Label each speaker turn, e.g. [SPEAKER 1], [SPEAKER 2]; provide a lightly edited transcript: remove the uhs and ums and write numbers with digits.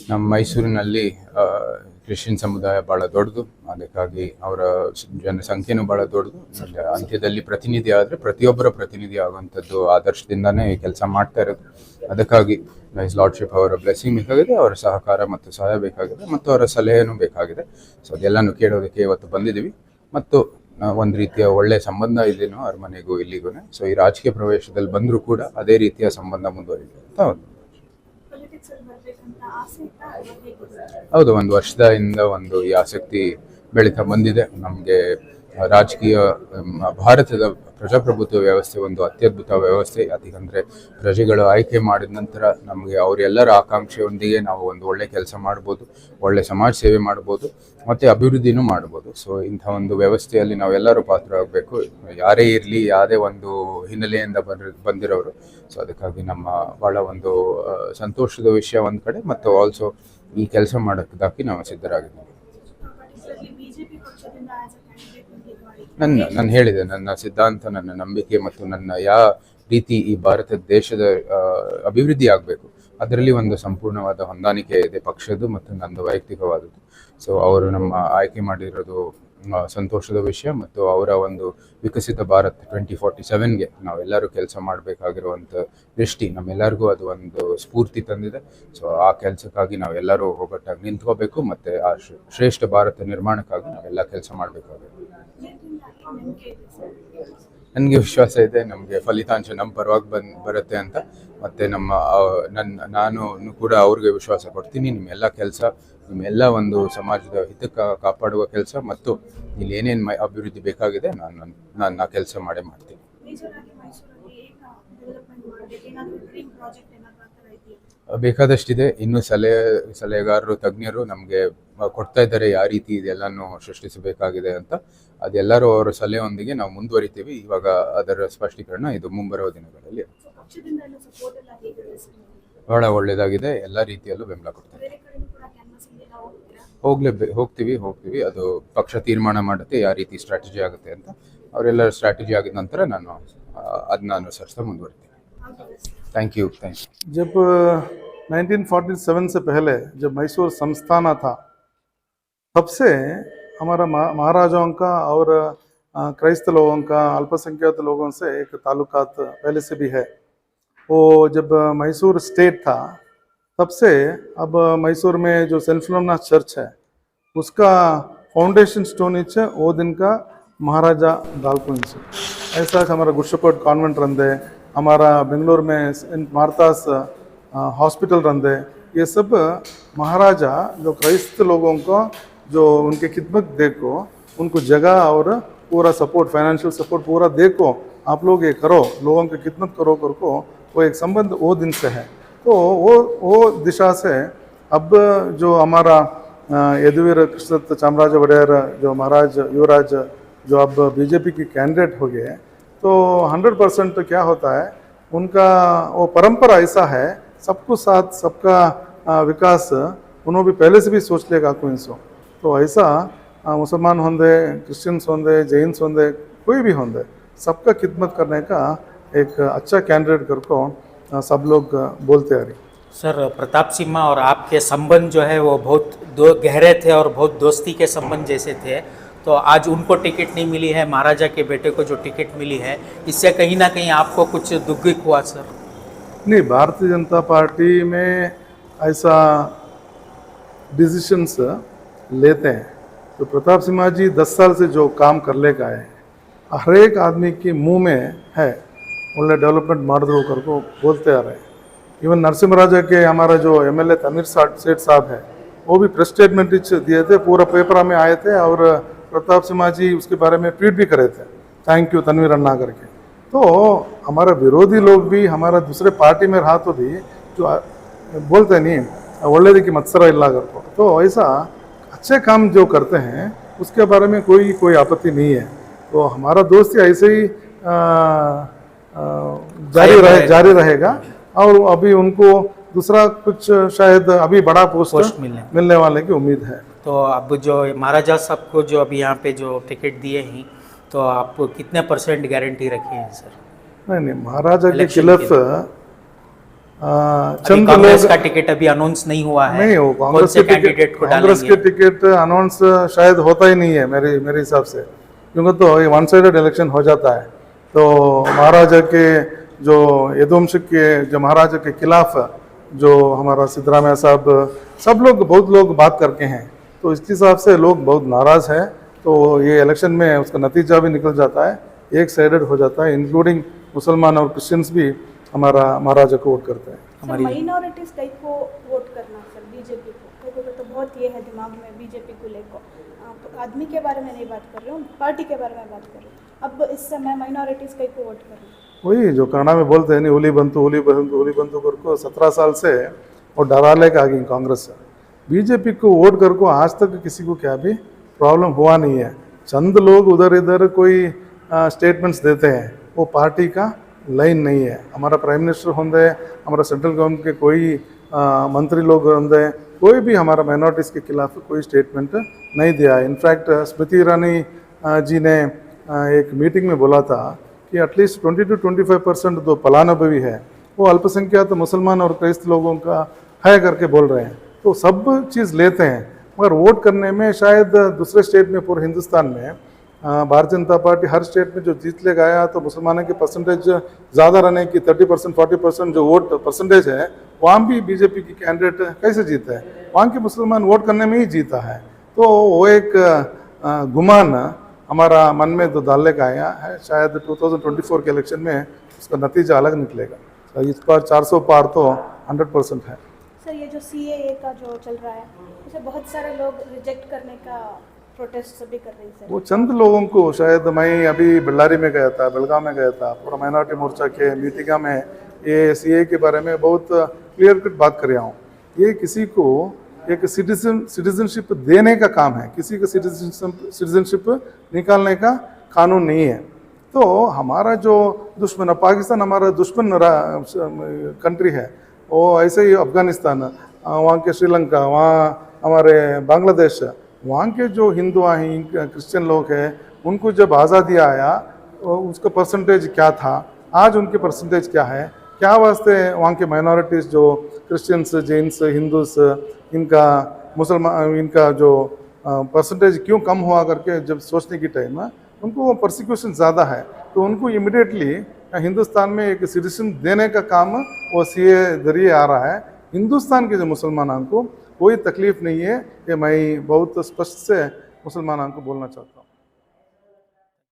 [SPEAKER 1] ನಮ್ಮ ಮೈಸೂರಿನಲ್ಲಿ ಕ್ರಿಶ್ಚಿಯನ್ ಸಮುದಾಯ ಭಾಳ ದೊಡ್ಡದು, ಅದಕ್ಕಾಗಿ ಅವರ ಜನಸಂಖ್ಯೆನೂ ಭಾಳ ದೊಡ್ಡದು. ಅಂತ್ಯದಲ್ಲಿ ಪ್ರತಿನಿಧಿ ಆದರೆ ಪ್ರತಿಯೊಬ್ಬರ ಪ್ರತಿನಿಧಿ ಆಗುವಂಥದ್ದು ಆದರ್ಶದಿಂದನೇ ಕೆಲಸ ಮಾಡ್ತಾ ಇರೋದು. ಅದಕ್ಕಾಗಿ ನೈಸ್ ಲಾರ್ಡ್ಶಿಪ್ ಅವರ ಬ್ಲೆಸ್ಸಿಂಗ್ ಬೇಕಾಗಿದೆ, ಅವರ ಸಹಕಾರ ಮತ್ತು ಸಹಾಯ ಬೇಕಾಗಿದೆ, ಮತ್ತು ಅವರ ಸಲಹೆನೂ ಬೇಕಾಗಿದೆ. ಸೊ ಅದೆಲ್ಲನೂ ಕೇಳೋದಕ್ಕೆ ಇವತ್ತು ಬಂದಿದ್ದೀವಿ. ಮತ್ತು ಒಂದು ರೀತಿಯ ಒಳ್ಳೆಯ ಸಂಬಂಧ ಇದೇನೋ ಅರಮನೆಗೂ ಇಲ್ಲಿಗೂ. ಸೊ ಈ ರಾಜಕೀಯ ಪ್ರವೇಶದಲ್ಲಿ ಬಂದರೂ ಕೂಡ ಅದೇ ರೀತಿಯ ಸಂಬಂಧ ಮುಂದುವರಿದೆ ಅಂತ ಹೌದು. ಒಂದು ವರ್ಷದಿಂದ ಈ ಆಸಕ್ತಿ ಬೆಳೀತಾ ಬಂದಿದೆ. ನಮಗೆ ರಾಜಕೀಯ ಭಾರತದ ಪ್ರಜಾಪ್ರಭುತ್ವ ವ್ಯವಸ್ಥೆ ಒಂದು ಅತ್ಯದ್ಭುತ ವ್ಯವಸ್ಥೆ. ಯಾಕಂದರೆ ಪ್ರಜೆಗಳು ಆಯ್ಕೆ ಮಾಡಿದ ನಂತರ ನಮಗೆ ಅವರೆಲ್ಲರ ಆಕಾಂಕ್ಷೆಯೊಂದಿಗೆ ನಾವು ಒಂದು ಒಳ್ಳೆ ಕೆಲಸ ಮಾಡ್ಬೋದು, ಒಳ್ಳೆ ಸಮಾಜ ಸೇವೆ ಮಾಡ್ಬೋದು, ಮತ್ತು ಅಭಿವೃದ್ಧಿನೂ ಮಾಡ್ಬೋದು. ಸೊ ಇಂಥ ಒಂದು ವ್ಯವಸ್ಥೆಯಲ್ಲಿ ನಾವೆಲ್ಲರೂ ಪಾತ್ರರಾಗಬೇಕು, ಯಾರೇ ಇರಲಿ, ಯಾವುದೇ ಒಂದು ಹಿನ್ನೆಲೆಯಿಂದ ಬಂದಿರೋರು. ಸೊ ಅದಕ್ಕಾಗಿ ನಮ್ಮ ಭಾಳ ಒಂದು ಸಂತೋಷದ ವಿಷಯ ಒಂದು ಕಡೆ, ಮತ್ತು ಆಲ್ಸೋ ಈ ಕೆಲಸ ಮಾಡೋದಕ್ಕೆ ನಾವು ಸಿದ್ಧರಾಗಿದ್ದೀವಿ. ನಾನು ಹೇಳಿದೆ, ನನ್ನ ಸಿದ್ಧಾಂತ, ನನ್ನ ನಂಬಿಕೆ ಮತ್ತು ನನ್ನ ಯಾವ ರೀತಿ ಈ ಭಾರತ ದೇಶದ ಅಭಿವೃದ್ಧಿ ಆಗಬೇಕು ಅದರಲ್ಲಿ ಒಂದು ಸಂಪೂರ್ಣವಾದ ಹೊಂದಾಣಿಕೆ ಇದೆ ಪಕ್ಷದ್ದು ಮತ್ತು ನಂದು ವೈಯಕ್ತಿಕವಾದದ್ದು. ಸೊ ಅವರು ನಮ್ಮ ಆಯ್ಕೆ ಮಾಡಿರೋದು ಸಂತೋಷದ ವಿಷಯ, ಮತ್ತು ಅವರ ಒಂದು ವಿಕಸಿತ ಭಾರತ್ 2047ಗೆ ನಾವೆಲ್ಲರೂ ಕೆಲಸ ಮಾಡಬೇಕಾಗಿರುವಂಥ ದೃಷ್ಟಿ ನಮ್ಮೆಲ್ಲರಿಗೂ ಅದು ಒಂದು ಸ್ಫೂರ್ತಿ ತಂದಿದೆ. ಸೊ ಆ ಕೆಲಸಕ್ಕಾಗಿ ನಾವೆಲ್ಲರೂ ಒಗ್ಗಟ್ಟಾಗಿ ನಿಂತ್ಕೋಬೇಕು, ಮತ್ತು ಆ ಶ್ರೇಷ್ಠ ಭಾರತ ನಿರ್ಮಾಣಕ್ಕಾಗಿ ನಾವೆಲ್ಲ ಕೆಲಸ ಮಾಡಬೇಕಾಗುತ್ತೆ. ನನಗೆ ವಿಶ್ವಾಸ ಇದೆ, ನಮಗೆ ಫಲಿತಾಂಶ ನಮ್ಮ ಪರವಾಗಿ ಬರುತ್ತೆ ಅಂತ. ಮತ್ತು ನಾನು ಕೂಡ ಅವ್ರಿಗೆ ವಿಶ್ವಾಸ ಕೊಡ್ತೀನಿ. ನಿಮ್ಮೆಲ್ಲ ಕೆಲಸ, ನಿಮ್ಮೆಲ್ಲ ಒಂದು ಸಮಾಜದ ಹಿತಕ್ಕೆ ಕಾಪಾಡುವ ಕೆಲಸ, ಮತ್ತು ಇಲ್ಲಿ ಏನೇನು ಅಭಿವೃದ್ಧಿ ಬೇಕಾಗಿದೆ ನಾನು ಕೆಲಸ ಮಾಡ್ತೀನಿ. ಬೇಕಾದಷ್ಟಿದೆ. ಇನ್ನೂ ಸಲಹೆಗಾರರು, ತಜ್ಞರು ನಮಗೆ ಕೊಡ್ತಾ ಇದ್ದಾರೆ ಯಾವ ರೀತಿ ಇದೆಲ್ಲನೂ ಸೃಷ್ಟಿಸಬೇಕಾಗಿದೆ ಅಂತ. ಅದೆಲ್ಲರೂ ಅವರ ಸಲಹೆಯೊಂದಿಗೆ ನಾವು ಮುಂದುವರಿತೀವಿ. ಇವಾಗ ಅದರ ಸ್ಪಷ್ಟೀಕರಣ ಇದು ಮುಂಬರುವ ದಿನಗಳಲ್ಲಿ ಬಹಳ ಒಳ್ಳೆಯದಾಗಿದೆ. ಎಲ್ಲ ರೀತಿಯಲ್ಲೂ ಬೆಂಬಲ ಕೊಡ್ತಾರೆ. ಹೋಗ್ತೀವಿ. ಅದು ಪಕ್ಷ ತೀರ್ಮಾನ ಮಾಡುತ್ತೆ ಯಾವ ರೀತಿ ಸ್ಟ್ರಾಟಜಿ ಆಗುತ್ತೆ ಅಂತ. ಅವರೆಲ್ಲರ ಸ್ಟ್ರಾಟಜಿ ಆಗಿದ ನಂತರ ಅದನ್ನ ಅನುಸರಿಸ್ತಾ ಮುಂದುವರಿತೀನಿ. Thank you.
[SPEAKER 2] जब 1947 से पहले जब मैसूर संस्थाना था, तब से हमारा महाराजाओं का और क्राइस्त लोगों का, अल्पसंख्यक लोगों से एक ताल्लुकात पहले से भी है। वो जब मैसूर स्टेट था तब से अब मैसूर में जो सेंट फिलोमिना चर्च है उसका फाउंडेशन स्टोन वो दिन का महाराजा दालकुंज। ऐसा हमारा गुशकोट कॉन्वेंट रंदे, हमारा बेंगलोर में सेंट मार्तास हॉस्पिटल रंदे, ये सब महाराजा जो क्राइस्त लोगों को जो उनके खिदमत देखो, उनको जगह और पूरा सपोर्ट, फाइनेंशियल सपोर्ट पूरा देखो, आप लोग ये करो, लोगों की खिदमत करो करको, वो एक संबंध वो दिन से है। तो वो दिशा से अब जो हमारा यदुवीर कृष्णदत्त चामराज वडेयर जो महाराज युवराज जो अब बीजेपी की कैंडिडेट हो गए, तो 100% क्या होता है, उनका वो परंपरा ऐसा है, सबको साथ सबका विकास उन्होंने भी पहले से भी सोच लेगा कोई सो। तो ऐसा मुसलमान होंदे, क्रिश्चियंस होंदे, जैन्स होंदे, कोई भी होंदे, सबका खिदमत करने का एक अच्छा कैंडिडेट करको सब लोग बोलते आ रही।
[SPEAKER 3] सर, प्रताप सिंह और आपके संबंध जो है वो बहुत गहरे थे और बहुत दोस्ती के संबंध जैसे थे। तो आज उनको टिकट नहीं मिली है, महाराजा के बेटे को जो टिकट मिली है, इससे कहीं ना कहीं आपको कुछ दुख हुआ सर?
[SPEAKER 2] नहीं, भारतीय जनता पार्टी में ऐसा डिसीशंस लेते हैं। तो प्रताप सिंह जी 10 साल से जो काम कर लेकर आए, हर एक आदमी के मुंह में है उन्हें डेवलपमेंट मार्डर करको बोलते आ रहे हैं। इवन नरसिम्हा राजा के हमारा जो MLA तनवीर सेठ साहब है, वो भी प्रेस स्टेटमेंट दिए थे, पूरा पेपर में आए थे, और प्रताप सिंह जी उसके बारे में ट्वीट भी करे थे, थैंक यू तनवीर अन्ना करके। तो हमारा विरोधी लोग भी हमारा दूसरे पार्टी में रहा तो भी जो बोलते नहीं ಒಳ್ಳೆದಕ್ಕೆ ಮತ್ಸರ ಇಲ್ಲ करको। तो ऐसा अच्छे काम जो करते हैं उसके बारे में कोई आपत्ति नहीं है। तो हमारा दोस्ती ऐसे ही जारी रहेगा। और अभी उनको दूसरा कुछ शायद अभी बड़ा पोस्ट मिलने वाले की उम्मीद है।
[SPEAKER 3] तो अब जो महाराजा साहब को जो अभी यहाँ पे जो टिकट दिए हैं, तो आप कितने % गारंटी रखे हैं सर?
[SPEAKER 2] नहीं, महाराजा के खिलाफ
[SPEAKER 3] अभी
[SPEAKER 2] चंद
[SPEAKER 3] कांग्रेस
[SPEAKER 2] लोग
[SPEAKER 3] का टिकट अभी अनाउंस नहीं हुआ है,
[SPEAKER 2] नहीं हो
[SPEAKER 3] कौन
[SPEAKER 2] कांग्रेस
[SPEAKER 3] से
[SPEAKER 2] के
[SPEAKER 3] कैंडिडेट को
[SPEAKER 2] कांग्रेस के
[SPEAKER 3] डालेंगे?
[SPEAKER 2] टिकट अनाउंस शायद होता ही नहीं है मेरे हिसाब से, क्योंकि तो ये वन साइडेड इलेक्शन हो जाता है। तो महाराजा के जो यदुवंश के जो महाराजा के खिलाफ जो हमारा सिद्धरामैया साहब सब लोग बहुत लोग बात करके हैं, तो इसके हिसाब से लोग बहुत नाराज हैं। तो ये इलेक्शन में उसका नतीजा भी निकल जाता है, एक साइडेड हो जाता है, इंक्लूडिंग मुसलमान और क्रिश्चियंस भी हमारा महाराजा को वोट करते हैं।
[SPEAKER 3] हमारी
[SPEAKER 4] माइनॉरिटीज कई को वोट करना सर बीजेपी को, कई को तो बहुत ये है दिमाग में बीजेपी को लेकर। आदमी के बारे में नहीं बात कर रही हूँ, पार्टी के बारे में बात कर रही हूँ। अब इस समय माइनॉरिटीज कई को वोट करना,
[SPEAKER 2] वही जो कन्नड़ा में बोलते हैं नहीं, हुली बंतु करको 17 साल से और डराले का आगे कांग्रेस बीजेपी को वोट कर को आज तक किसी को क्या भी प्रॉब्लम हुआ नहीं है। चंद लोग उधर इधर कोई स्टेटमेंट्स देते हैं, वो पार्टी का लाइन नहीं है। हमारा प्राइम मिनिस्टर होंगे, हमारा सेंट्रल गवर्नमेंट के कोई मंत्री लोग होंगे, कोई भी हमारा माइनॉरिटीज़ के खिलाफ कोई स्टेटमेंट नहीं दिया है। इनफैक्ट स्मृति ईरानी जी ने एक मीटिंग में बोला था कि एटलीस्ट 20 to 25% जो फलानुभवी है वो अल्पसंख्यक मुसलमान और क्राइस्त लोगों का है करके बोल रहे हैं। तो सब चीज़ लेते हैं, मगर वोट करने में शायद दूसरे स्टेट में पूरे हिंदुस्तान में भारतीय जनता पार्टी हर स्टेट में जो जीत ले गया, तो मुसलमानों की परसेंटेज ज़्यादा रहने की 30% 40% जो वोट परसेंटेज है, वहाँ भी बीजेपी की कैंडिडेट कैसे जीता है? वहाँ के मुसलमान वोट करने में ही जीता है। तो वो एक गुमान हमारा मन में तो डालने का आया है, शायद 2024 के इलेक्शन में उसका नतीजा अलग निकलेगा। तो इस बार 400 पार तो 100% है।
[SPEAKER 4] सर ये जो CAA का जो चल रहा है उसे बहुत सारे लोग रिजेक्ट करने का प्रोटेस्ट भी कर रहे हैं सर।
[SPEAKER 2] वो चंद लोगों को, शायद मैं अभी बल्लारी में गया था, बेलगाम में गया था, पूरा माइनॉरिटी मोर्चा के मीटिंग में ये CAA के बारे में बहुत क्लियर कट बात कर रहा हूँ। ये किसी को एक सिटीजनशिप देने का काम है, किसी का सिटीजनशिप निकालने का कानून नहीं है। तो हमारा जो दुश्मन, पाकिस्तान हमारा दुश्मन कंट्री है, वो ऐसे ही अफगानिस्तान, वहाँ के श्रीलंका, वहाँ हमारे बांग्लादेश, वहाँ के जो हिंदू हैं, क्रिश्चियन लोग हैं, उनको जब आज़ादी आया उसका परसेंटेज क्या था, आज उनके परसेंटेज क्या है, क्या वास्ते वहाँ के माइनॉरिटीज़ जो क्रिश्चियंस, जैन्स, हिंदूस, इनका मुसलमान, इनका जो परसेंटेज क्यों कम हुआ करके जब सोचने की टाइम उनको प्रोसिक्यूशन ज़्यादा है, तो उनको इमिडिएटली हिंदुस्तान में एक सिटीजन देने का काम वो CAA जरिए आ रहा है। हिंदुस्तान के जो मुसलमानों को कोई तकलीफ नहीं है, कि मैं बहुत स्पष्ट से मुसलमानों को बोलना चाहता हूँ।